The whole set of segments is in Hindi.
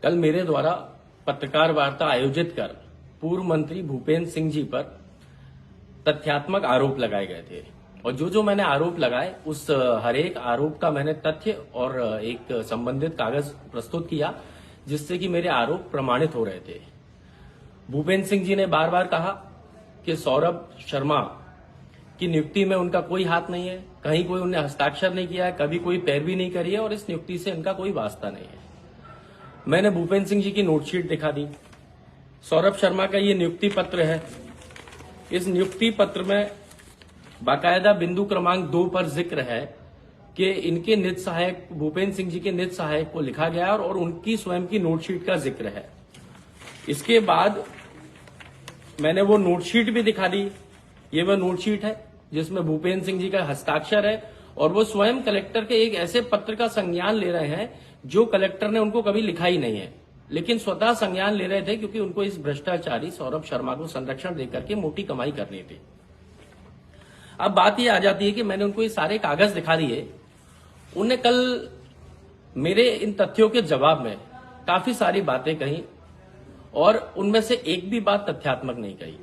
कल मेरे द्वारा पत्रकार वार्ता आयोजित कर पूर्व मंत्री भूपेंद्र सिंह जी पर तथ्यात्मक आरोप लगाए गए थे और जो मैंने आरोप लगाए उस हर एक आरोप का मैंने तथ्य और एक संबंधित कागज प्रस्तुत किया जिससे कि मेरे आरोप प्रमाणित हो रहे थे। भूपेंद्र सिंह जी ने बार बार कहा कि सौरभ शर्मा की नियुक्ति में उनका कोई हाथ नहीं है, कहीं कोई उन्हें हस्ताक्षर नहीं किया है, कभी कोई पैरवी नहीं करी है और इस नियुक्ति से इनका कोई वास्ता नहीं है। मैंने भूपेंद्र सिंह जी की नोटशीट दिखा दी। सौरभ शर्मा का ये नियुक्ति पत्र है। इस नियुक्ति पत्र में बाकायदा बिंदु क्रमांक 2 पर जिक्र है कि इनके निज सहायक भूपेंद्र सिंह जी के निज सहायक को लिखा गया और उनकी स्वयं की नोटशीट का जिक्र है। इसके बाद मैंने वो नोटशीट भी दिखा दी। ये वह नोटशीट है जिसमें भूपेंद्र सिंह जी का हस्ताक्षर है और वो स्वयं कलेक्टर के एक ऐसे पत्र का संज्ञान ले रहे हैं जो कलेक्टर ने उनको कभी लिखा ही नहीं है, लेकिन स्वतः संज्ञान ले रहे थे क्योंकि उनको इस भ्रष्टाचारी सौरभ शर्मा को संरक्षण देकर के मोटी कमाई करनी थी। अब बात ये आ जाती है कि मैंने उनको ये सारे कागज दिखा दिए। उन्होंने कल मेरे इन तथ्यों के जवाब में काफी सारी बातें कही और उनमें से एक भी बात तथ्यात्मक नहीं कही।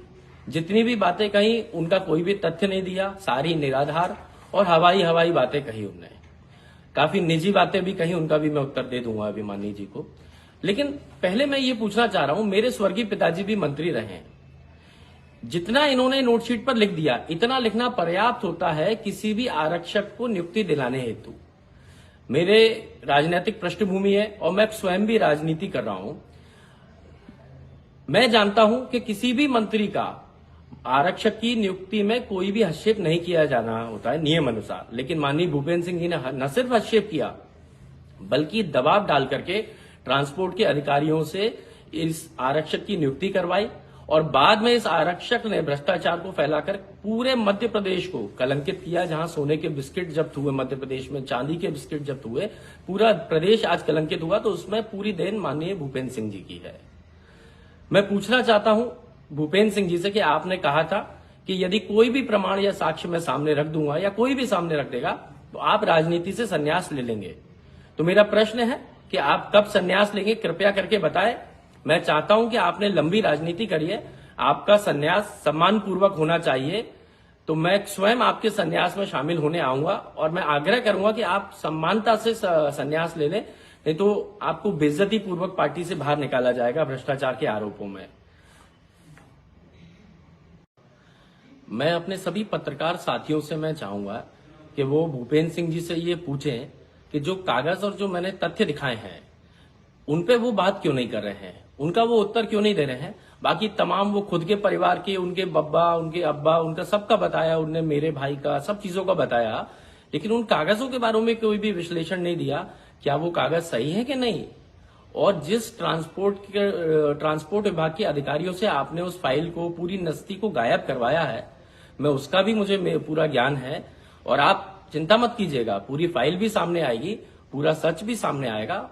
जितनी भी बातें कही उनका कोई भी तथ्य नहीं दिया, सारी निराधार और हवाई बातें कही उन्होंने। काफी निजी बातें भी कही, उनका भी मैं उत्तर दे दूंगा अभिमानी जी को। लेकिन पहले मैं ये पूछना चाह रहा हूं, मेरे स्वर्गीय पिताजी भी मंत्री रहे हैं। जितना इन्होंने नोटशीट पर लिख दिया इतना लिखना पर्याप्त होता है किसी भी आरक्षक को नियुक्ति दिलाने हेतु। मेरे राजनीतिक पृष्ठभूमि है और मैं स्वयं भी राजनीति कर रहा हूं। मैं जानता हूं कि किसी भी मंत्री का आरक्षक की नियुक्ति में कोई भी हस्तक्षेप नहीं किया जाना होता है नियम अनुसार, लेकिन माननीय भूपेंद्र सिंह जी ने न सिर्फ हस्तक्षेप किया बल्कि दबाव डाल करके ट्रांसपोर्ट के अधिकारियों से इस आरक्षक की नियुक्ति करवाई और बाद में इस आरक्षक ने भ्रष्टाचार को फैलाकर पूरे मध्य प्रदेश को कलंकित किया। जहां सोने के बिस्किट जब्त हुए मध्य प्रदेश में, चांदी के बिस्किट जब्त हुए, पूरा प्रदेश आज कलंकित हुआ, तो उसमें पूरी देन माननीय भूपेंद्र सिंह जी की है। मैं पूछना चाहता हूं भूपेंद्र सिंह जी से कि आपने कहा था कि यदि कोई भी प्रमाण या साक्ष्य मैं सामने रख दूंगा या कोई भी सामने रख देगा तो आप राजनीति से संन्यास ले लेंगे। तो मेरा प्रश्न है कि आप कब संन्यास लेंगे, कृपया करके बताएं। मैं चाहता हूं कि आपने लंबी राजनीति करी है, आपका संन्यास सम्मान पूर्वक होना चाहिए। तो मैं स्वयं आपके संन्यास में शामिल होने आऊंगा और मैं आग्रह करूंगा कि आप सम्मानता से संन्यास ले लें, नहीं तो आपको बेइज्जती पूर्वक पार्टी से बाहर निकाला जाएगा भ्रष्टाचार के आरोपों में। मैं अपने सभी पत्रकार साथियों से मैं चाहूंगा कि वो भूपेंद्र सिंह जी से ये पूछें कि जो कागज और जो मैंने तथ्य दिखाए हैं उन पे वो बात क्यों नहीं कर रहे हैं, उनका वो उत्तर क्यों नहीं दे रहे हैं। बाकी तमाम वो खुद के परिवार के, उनके बब्बा, उनके अब्बा, उनका सबका बताया, उनने मेरे भाई का सब चीजों का बताया, लेकिन उन कागजों के बारे में कोई भी विश्लेषण नहीं दिया। क्या वो कागज सही है कि नहीं, और जिस ट्रांसपोर्ट विभाग के अधिकारियों से आपने उस फाइल को, पूरी नस्ती को गायब करवाया है, मैं उसका भी मुझे पूरा ज्ञान है। और आप चिंता मत कीजिएगा, पूरी फाइल भी सामने आएगी, पूरा सच भी सामने आएगा।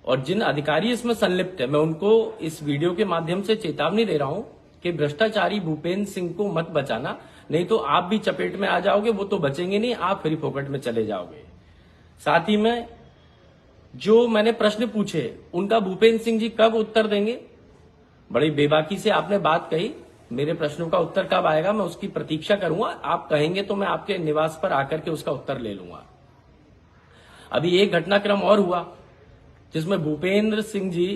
और जिन अधिकारी इसमें संलिप्त है मैं उनको इस वीडियो के माध्यम से चेतावनी दे रहा हूं कि भ्रष्टाचारी भूपेंद्र सिंह को मत बचाना, नहीं तो आप भी चपेट में आ जाओगे, वो तो बचेंगे नहीं, आप फ्री फोकट में चले जाओगे। साथ ही में जो मैंने प्रश्न पूछे उनका भूपेंद्र सिंह जी कब उत्तर देंगे। बड़ी बेबाकी से आपने बात कही, मेरे प्रश्नों का उत्तर कब आएगा मैं उसकी प्रतीक्षा करूंगा। आप कहेंगे तो मैं आपके निवास पर आकर के उसका उत्तर ले लूंगा। अभी एक घटनाक्रम और हुआ जिसमें भूपेंद्र सिंह जी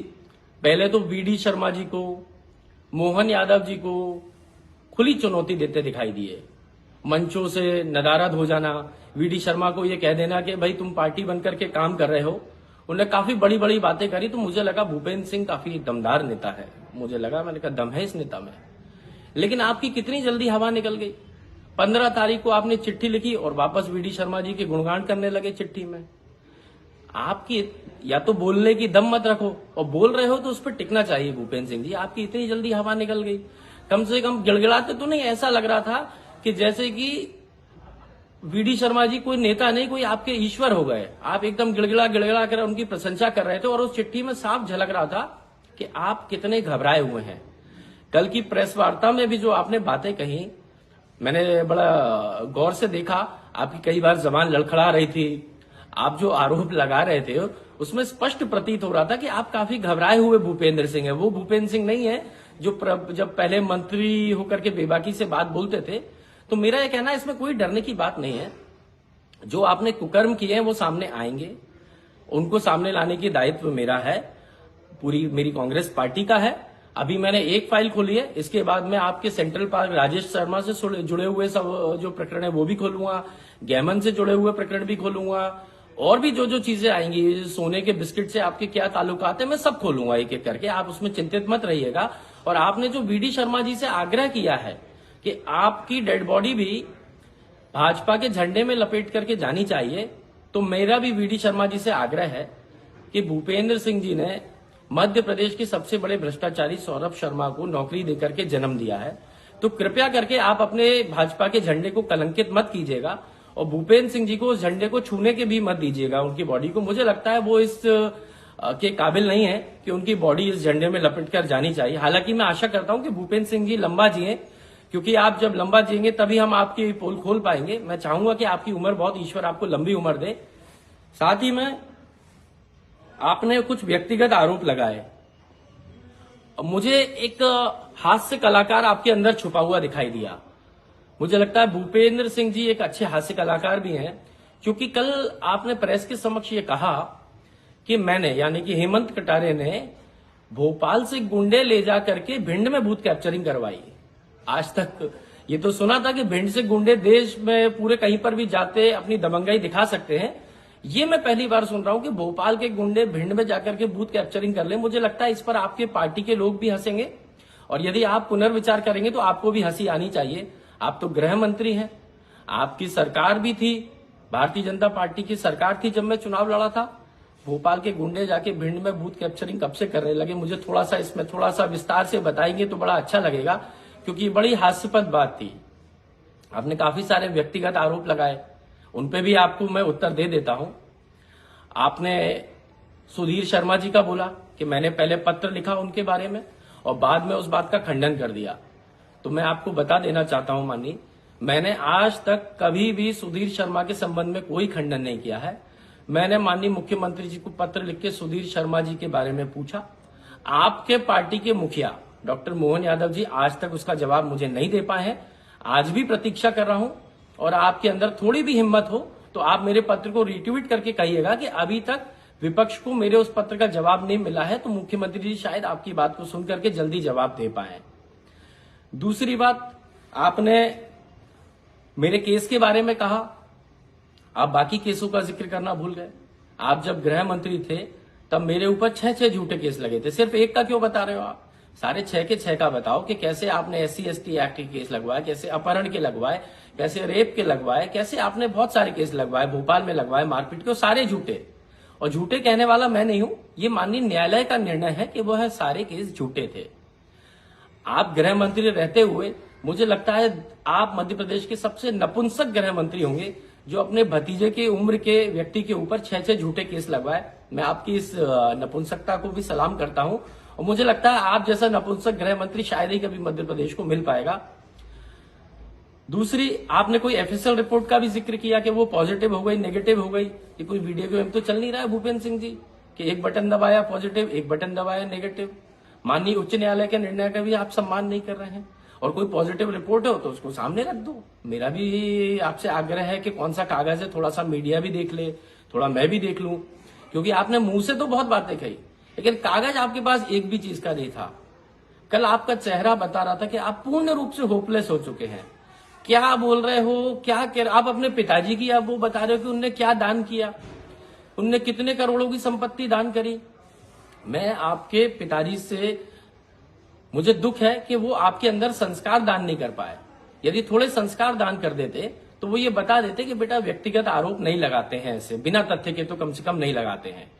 पहले तो वीडी शर्मा जी को, मोहन यादव जी को खुली चुनौती देते दिखाई दिए। मंचों से नदारद हो जाना, वीडी शर्मा को यह कह देना कि भाई तुम पार्टी बनकर के काम कर रहे हो। उन्होंने काफी बड़ी बड़ी बातें करी, तो मुझे लगा भूपेंद्र सिंह काफी दमदार नेता है। मुझे लगा, मैंने कहा दम है इस नेता में। लेकिन आपकी कितनी जल्दी हवा निकल गई। 15 तारीख को आपने चिट्ठी लिखी और वापस वीडी शर्मा जी के गुणगान करने लगे चिट्ठी में। आपकी या तो बोलने की दम मत रखो, और बोल रहे हो तो उस पर टिकना चाहिए। भूपेंद्र सिंह जी, आपकी इतनी जल्दी हवा निकल गई। कम से कम गिड़गिड़ाते तो नहीं, ऐसा लग रहा था कि जैसे कि वीडी शर्मा जी कोई नेता नहीं, कोई आपके ईश्वर हो गए। आप एकदम गिड़गिड़ा कर उनकी प्रशंसा कर रहे थे और उस चिट्ठी में साफ झलक रहा था कि आप कितने घबराए हुए हैं। कल की प्रेस वार्ता में भी जो आपने बातें कही, मैंने बड़ा गौर से देखा। आपकी कई बार जबान लड़खड़ा रही थी, आप जो आरोप लगा रहे थे उसमें स्पष्ट प्रतीत हो रहा था कि आप काफी घबराए हुए भूपेंद्र सिंह है। वो भूपेंद्र सिंह नहीं है जो जब पहले मंत्री होकर के बेबाकी से बात बोलते थे। तो मेरा यह कहना है इसमें कोई डरने की बात नहीं है। जो आपने कुकर्म किए हैं वो सामने आएंगे, उनको सामने लाने की दायित्व मेरा है, पूरी मेरी कांग्रेस पार्टी का है। अभी मैंने एक फाइल खोली है, इसके बाद मैं आपके सेंट्रल पार्क राजेश शर्मा से जुड़े हुए सब जो प्रकरण है वो भी खोलूंगा, गैमन से जुड़े हुए प्रकरण भी खोलूंगा, और भी जो जो चीजें आएंगी, सोने के बिस्किट से आपके क्या ताल्लुकात है, मैं सब खोलूंगा एक एक करके। आप उसमें चिंतित मत रहिएगा। और आपने जो वीडी शर्मा जी से आग्रह किया है कि आपकी डेड बॉडी भी भाजपा के झंडे में लपेट करके जानी चाहिए, तो मेरा भी वीडी शर्मा जी से आग्रह है कि भूपेंद्र सिंह जी ने मध्य प्रदेश के सबसे बड़े भ्रष्टाचारी सौरभ शर्मा को नौकरी देकर के जन्म दिया है। तो कृपया करके आप अपने भाजपा के झंडे को कलंकित मत कीजिएगा और भूपेंद्र सिंह जी को उस झंडे को छूने के भी मत दीजिएगा। उनकी बॉडी को, मुझे लगता है वो इस के काबिल नहीं है कि उनकी बॉडी इस झंडे में लपेट कर जानी चाहिए। हालांकि मैं आशा करता हूं कि भूपेंद्र सिंह जी लंबा जिए, क्योंकि आप जब लंबा जिएंगे तभी हम आपकी पोल खोल पाएंगे। मैं चाहूंगा कि आपकी उम्र बहुत, ईश्वर आपको लंबी उम्र दे। साथ ही में आपने कुछ व्यक्तिगत आरोप लगाए। मुझे एक हास्य कलाकार आपके अंदर छुपा हुआ दिखाई दिया। मुझे लगता है भूपेंद्र सिंह जी एक अच्छे हास्य कलाकार भी हैं, क्योंकि कल आपने प्रेस के समक्ष ये कहा कि मैंने, यानी कि हेमंत कटारे ने भोपाल से गुंडे ले जा करके भिंड में बूथ कैप्चरिंग करवाई। आज तक ये तो सुना था कि भिंड से गुंडे देश में पूरे कहीं पर भी जाते अपनी दबंगाई दिखा सकते हैं। ये मैं पहली बार सुन रहा हूं कि भोपाल के गुंडे भिंड में जाकर के बूथ कैप्चरिंग कर ले। मुझे लगता है इस पर आपके पार्टी के लोग भी हंसेंगे, और यदि आप पुनर्विचार करेंगे तो आपको भी हंसी आनी चाहिए। आप तो गृह मंत्री हैं, आपकी सरकार भी थी, भारतीय जनता पार्टी की सरकार थी जब मैं चुनाव लड़ा था। भोपाल के गुंडे जाके भिंड में बूथ कैप्चरिंग कब से करने लगे? मुझे थोड़ा सा इसमें थोड़ा सा विस्तार से बताएंगे तो बड़ा अच्छा लगेगा, क्योंकि बड़ी हास्यपद बात थी। आपने काफी सारे व्यक्तिगत आरोप लगाए, उनपे भी आपको मैं उत्तर दे देता हूं। आपने सुधीर शर्मा जी का बोला कि मैंने पहले पत्र लिखा उनके बारे में और बाद में उस बात का खंडन कर दिया। तो मैं आपको बता देना चाहता हूं माननीय, मैंने आज तक कभी भी सुधीर शर्मा के संबंध में कोई खंडन नहीं किया है। मैंने माननीय मुख्यमंत्री जी को पत्र लिख के सुधीर शर्मा जी के बारे में पूछा। आपके पार्टी के मुखिया डॉक्टर मोहन यादव जी आज तक उसका जवाब मुझे नहीं दे पाए हैं। आज भी प्रतीक्षा कर रहा हूं, और आपके अंदर थोड़ी भी हिम्मत हो तो आप मेरे पत्र को रिट्वीट करके कहिएगा कि अभी तक विपक्ष को मेरे उस पत्र का जवाब नहीं मिला है, तो मुख्यमंत्री जी शायद आपकी बात को सुन करके जल्दी जवाब दे पाए। दूसरी बात, आपने मेरे केस के बारे में कहा, आप बाकी केसों का जिक्र करना भूल गए। आप जब गृह मंत्री थे तब मेरे ऊपर 6 झूठे केस लगे थे। सिर्फ एक का क्यों बता रहे हो आप? सारे 6 के 6 का बताओ कि कैसे आपने SC/ST एक्ट के केस लगवाए, कैसे अपहरण के लगवाए, कैसे रेप के लगवाए, कैसे आपने बहुत सारे केस लगवाए, भोपाल में लगवाए मारपीट के, सारे झूठे। और झूठे कहने वाला मैं नहीं हूं, ये माननीय न्यायालय का निर्णय है कि वह सारे केस झूठे थे। आप गृह मंत्री रहते हुए मुझे लगता है आप मध्य प्रदेश के सबसे नपुंसक गृह मंत्री होंगे जो अपने भतीजे के उम्र के व्यक्ति के ऊपर 6 झूठे केस लगवाए। मैं आपकी इस नपुंसकता को भी सलाम करता हूं, और मुझे लगता है आप जैसा नपुंसक गृह मंत्री शायद ही कभी मध्य प्रदेश को मिल पाएगा। दूसरी, आपने कोई FSL रिपोर्ट का भी जिक्र किया कि वो पॉजिटिव हो गई, नेगेटिव हो गई। ये कोई वीडियो गेम तो चल नहीं रहा है भूपेंद्र सिंह जी कि एक बटन दबाया पॉजिटिव, एक बटन दबाया नेगेटिव। माननीय उच्च न्यायालय के निर्णय का भी आप सम्मान नहीं कर रहे हैं, और कोई पॉजिटिव रिपोर्ट हो तो उसको सामने रख दो। मेरा भी आपसे आग्रह है कि कौन सा कागज है, थोड़ा सा मीडिया भी देख ले, थोड़ा मैं भी देख लूं, क्योंकि आपने मुंह से तो बहुत बातें कही लेकिन कागज आपके पास एक भी चीज का नहीं था। कल आपका चेहरा बता रहा था कि आप पूर्ण रूप से होपलेस हो चुके हैं। क्या बोल रहे हो, क्या कर, आप अपने पिताजी की आप वो बता रहे हो कि उनने क्या दान किया, उनने कितने करोड़ों की संपत्ति दान करी। मैं आपके पिताजी से, मुझे दुख है कि वो आपके अंदर संस्कार दान नहीं कर पाए। यदि थोड़े संस्कार दान कर देते तो वो ये बता देते कि बेटा व्यक्तिगत आरोप नहीं लगाते हैं, ऐसे बिना तथ्य के तो कम से कम नहीं लगाते हैं।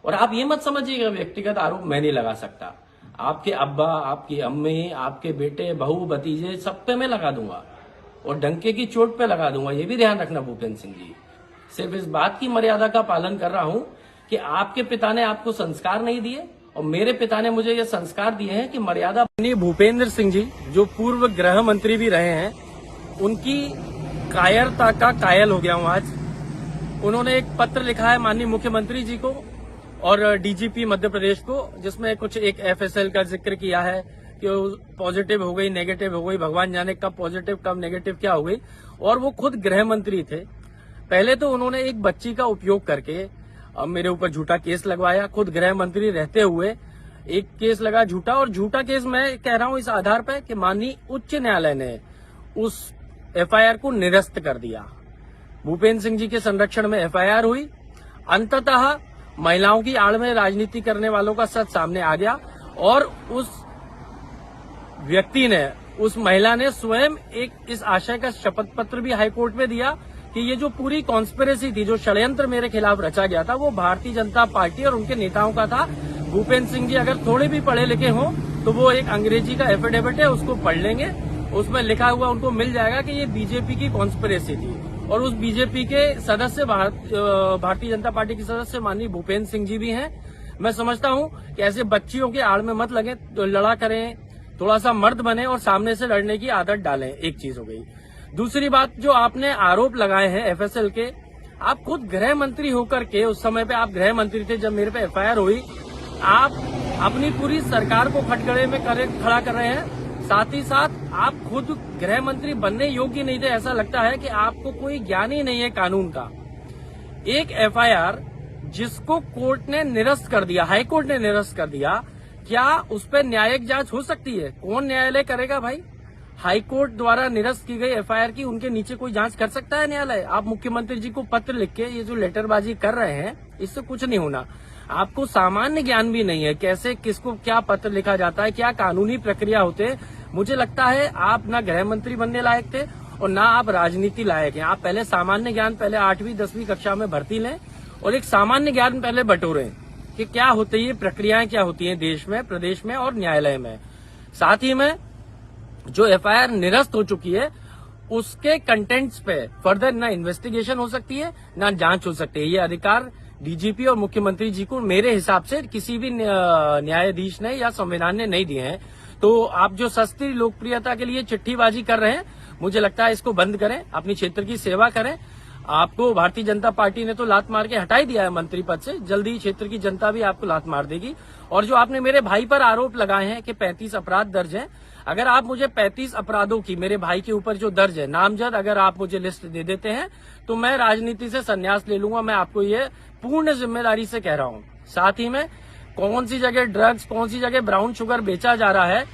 और आप ये मत समझिएगा व्यक्तिगत आरोप मैं नहीं लगा सकता। आपके अब्बा, आपकी अम्मी, आपके बेटे, बहू, भतीजे, सब पे मैं लगा दूंगा, और डंके की चोट पे लगा दूंगा। ये भी ध्यान रखना भूपेंद्र सिंह जी। सिर्फ इस बात की मर्यादा का पालन कर रहा हूं कि आपके पिता ने आपको संस्कार नहीं दिए और मेरे पिता ने मुझे ये संस्कार दिए हैं कि मर्यादा। भूपेंद्र सिंह जी जो पूर्व गृह मंत्री भी रहे हैं, उनकी कायरता का कायल हो गया हूं आज। उन्होंने एक पत्र लिखा है माननीय मुख्यमंत्री जी को और डीजीपी मध्य प्रदेश को, जिसमें कुछ एक एफएसएल का जिक्र किया है कि पॉजिटिव हो गई, नेगेटिव हो गई, भगवान जाने कब पॉजिटिव कब नेगेटिव क्या हो गई। और वो खुद गृह मंत्री थे। पहले तो उन्होंने एक बच्ची का उपयोग करके मेरे ऊपर झूठा केस लगवाया। खुद गृह मंत्री रहते हुए एक केस लगा झूठा, और झूठा केस मैं कह रहा हूं इस आधार पर कि माननीय उच्च न्यायालय ने उस एफआईआर को निरस्त कर दिया। भूपेंद्र सिंह जी के संरक्षण में एफआईआर हुई। अंततः महिलाओं की आड़ में राजनीति करने वालों का सच सामने आ गया और उस व्यक्ति ने, उस महिला ने स्वयं एक इस आशय का शपथ पत्र भी हाईकोर्ट में दिया कि ये जो पूरी कॉन्स्पिरेसी थी, जो षड्यंत्र मेरे खिलाफ रचा गया था, वो भारतीय जनता पार्टी और उनके नेताओं का था। भूपेंद्र सिंह जी अगर थोड़े भी पढ़े लिखे हों तो वो एक अंग्रेजी का एफिडेविट है, उसको पढ़ लेंगे, उसमें लिखा हुआ उनको मिल जाएगा कि ये बीजेपी की कॉन्स्पिरेसी थी। और उस बीजेपी के सदस्य भारतीय जनता पार्टी के सदस्य माननीय भूपेंद्र सिंह जी भी हैं। मैं समझता हूं कि ऐसे बच्चियों के आड़ में मत लगे, तो लड़ा करें, थोड़ा सा मर्द बने और सामने से लड़ने की आदत डालें। एक चीज हो गई। दूसरी बात, जो आपने आरोप लगाए हैं एफएसएल के, आप खुद गृह मंत्री होकर के, उस समय पे आप गृह मंत्री थे जब मेरे पे एफआईआर हुई, आप अपनी पूरी सरकार को खटगड़े में खड़ा कर रहे हैं। साथ ही साथ आप खुद गृह मंत्री बनने योग्य नहीं थे। ऐसा लगता है कि आपको कोई ज्ञान ही नहीं है कानून का। एक एफआईआर जिसको कोर्ट ने निरस्त कर दिया, हाईकोर्ट ने निरस्त कर दिया, क्या उस पर न्यायिक जांच हो सकती है? कौन न्यायालय करेगा भाई? हाईकोर्ट द्वारा निरस्त की गई एफआईआर की उनके नीचे कोई जांच कर सकता है न्यायालय? आप मुख्यमंत्री जी को पत्र लिख के ये जो लेटरबाजी कर रहे हैं, इससे कुछ नहीं होना। आपको सामान्य ज्ञान भी नहीं है, कैसे किसको क्या पत्र लिखा जाता है, क्या कानूनी प्रक्रिया होते। मुझे लगता है आप ना गृह मंत्री बनने लायक थे और ना आप राजनीति लायक हैं। आप पहले सामान्य ज्ञान, पहले 8वीं 10वीं कक्षा में भर्ती लें और एक सामान्य ज्ञान पहले बटोरें कि क्या होती है, प्रक्रियाएं क्या होती हैं देश में, प्रदेश में और न्यायालय में। साथ ही में जो एफआईआर निरस्त हो चुकी है, उसके कंटेंट्स पे फर्दर ना इन्वेस्टिगेशन हो सकती है, ना जांच हो सकती है। ये अधिकार डीजीपी और मुख्यमंत्री जी को मेरे हिसाब से किसी भी न्यायाधीश ने या संविधान ने नहीं दिए हैं। तो आप जो सस्ती लोकप्रियता के लिए चिट्ठीबाजी कर रहे हैं, मुझे लगता है इसको बंद करें, अपनी क्षेत्र की सेवा करें। आपको भारतीय जनता पार्टी ने तो लात मार के हटा ही दिया है मंत्री पद से, जल्दी क्षेत्र की जनता भी आपको लात मार देगी। और जो आपने मेरे भाई पर आरोप लगाए हैं कि 35 अपराध दर्ज हैं, अगर आप मुझे 35 अपराधों की मेरे भाई के ऊपर जो दर्ज है नामजद, अगर आप मुझे लिस्ट दे देते हैं तो मैं राजनीति से संन्यास ले लूंगा। मैं आपको ये पूर्ण जिम्मेदारी से कह रहा हूं। साथ ही में कौन सी जगह ड्रग्स, कौन सी जगह ब्राउन शुगर बेचा जा रहा है,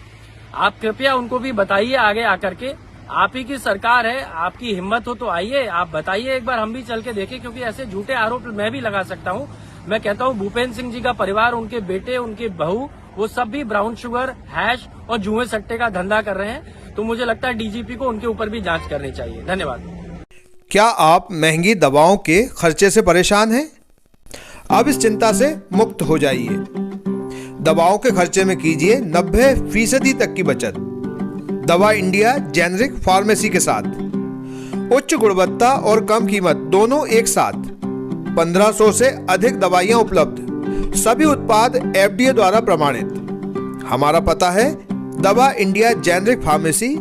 आप कृपया उनको भी बताइए आगे आकर के। आप ही की सरकार है, आपकी हिम्मत हो तो आइए, आप बताइए एक बार, हम भी चल के देखें, क्योंकि ऐसे झूठे आरोप मैं भी लगा सकता हूं। मैं कहता हूं भूपेंद्र सिंह जी का परिवार, उनके बेटे, उनके बहू, वो सब भी ब्राउन शुगर, हैश और जुए सट्टे का धंधा कर रहे हैं। तो मुझे लगता है डीजीपी को उनके ऊपर भी जांच करनी चाहिए। धन्यवाद। क्या आप महंगी दवाओं के खर्चे से परेशान हैं? अब इस चिंता से मुक्त हो जाइए। दवाओं के खर्चे में कीजिए 90% तक की बचत। दवा इंडिया जेनेरिक फार्मेसी के साथ उच्च गुणवत्ता और कम कीमत दोनों एक साथ। 1500 से अधिक दवाइयां उपलब्ध, सभी उत्पाद FDA द्वारा प्रमाणित। हमारा पता है Dava India generic pharmacy,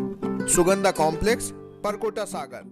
Sugandha complex, Parkota सागर।